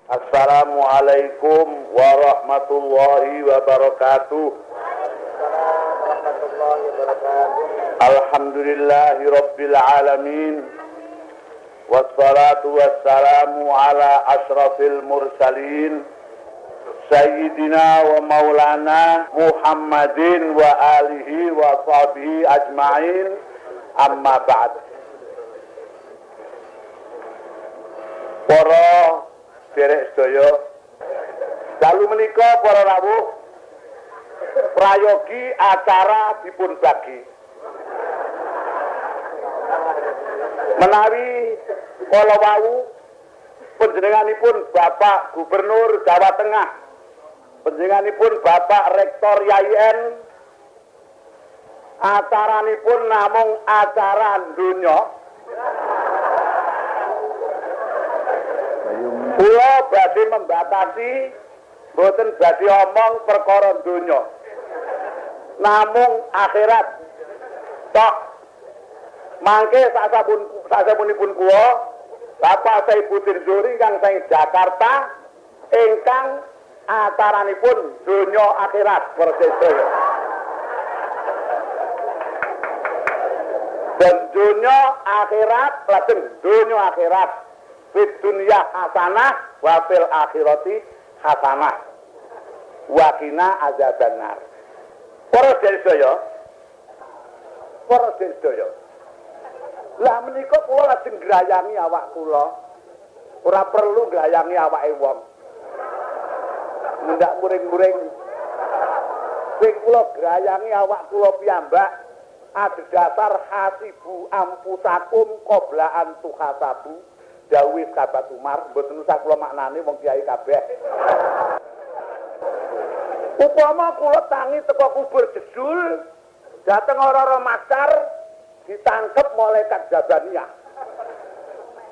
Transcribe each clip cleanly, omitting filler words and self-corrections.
Assalamualaikum warahmatullahi wabarakatuh. Alhamdulillahi rabbil alamin. Wassalatu wassalamu ala ashrafil mursalin Sayyidina wa maulana Muhammadin wa alihi wa sahbihi ajma'in. Amma ba'd. Para derek sedaya, dalu menika para rawuh prayogi acara dipun bagi. Menawi kala wau panjenenganipun Bapak Gubernur Jawa Tengah, panjenenganipun Bapak Rektor YIN, acaranipun namung acara donya. Kula badhe membatasi, boten badhe omong perkara donya, namung akhirat. Tok mangke sasapunipun kula Bapak Saifuddin Zuhri ingkang saking Jakarta ingkang acaranipun donya akhirat persedaya. Dan donya akhirat lajeng donya akhirat fid dunya hasanah wa fil akhirati hasanah wa qina azabannar. Para sedaya, lah menika kula lajeng grayangi awak kula. Ora perlu grayangi awake wong. Mundak muring-muring. Sing kula grayangi awak kula piyambak adhedhasar hasibu ampusakum qabla an tuhasabu. Dawuh Sahabat Umar, mboten usah kula maknane wong kiai kabeh. Upama kula tangi teko kubur jedul, dateng ora-ora masar ditangkep malaikat Jabaniyah.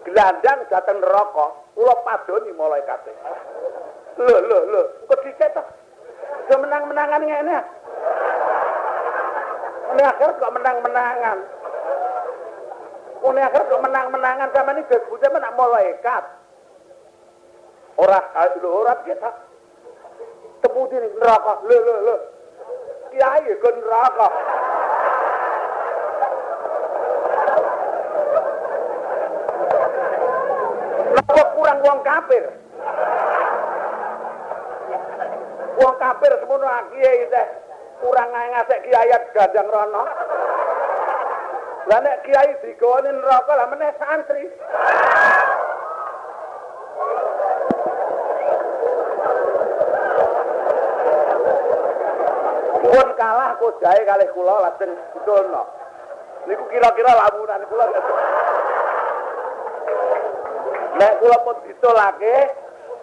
Gelandang dateng neraka, kula padoni malaikate. Lho, kok dicet to? Menang-menangan ngene. Ini akhir kok menang-menangan. Ini akhir kok menang-menangan sama ini disebutnya menak malaikat. Orang kita temu di neraka. Lho. Kiai ke neraka. Napa kurang wong kafir? Wong kafir semono kiai teh kurang ngasek kiai gandang rono. Lah nek kiai digone neraka lah meneh santri. Pun kalah kok jae kalih kula lajeng ditulno. Niku kira-kira lamunan kula. Nek kula pun ditulake,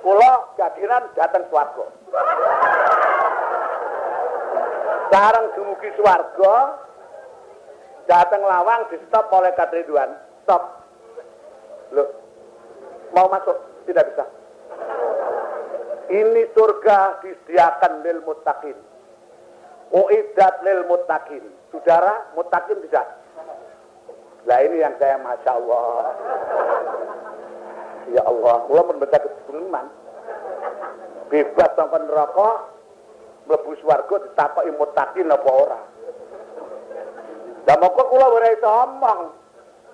kula jagiran dateng swarga. Sareng dumugi swarga, dateng lawang di stop malaikat Ridwan. Stop. Loh, mau masuk? Tidak bisa. Ini surga disediakan lil muttaqin. Uiddat lil muttaqin. Saudara, muttaqin tidak. Lah ini yang saya Masya Allah. Ya Allah, kula mun baca kesuliman. Bebas saka neraka, mlebu swarga ditakoki muttaqin apa ora. Lah moko kula ora iso omong.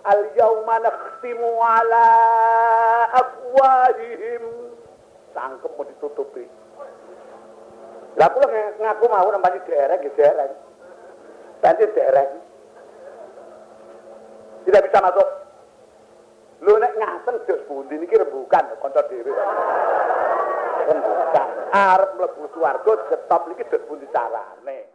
Al yauma nakhtimu ala afwahihim. Sangkep mau ditutupi. Lah kula ngaku mau nambani derek. Nanti derek. Tidak bisa masuk. Lho nek ngaten dos pundi niki rembukan kanca dhewe. Rembukan. Arep mlebu swarga getop niki dos pundi carane.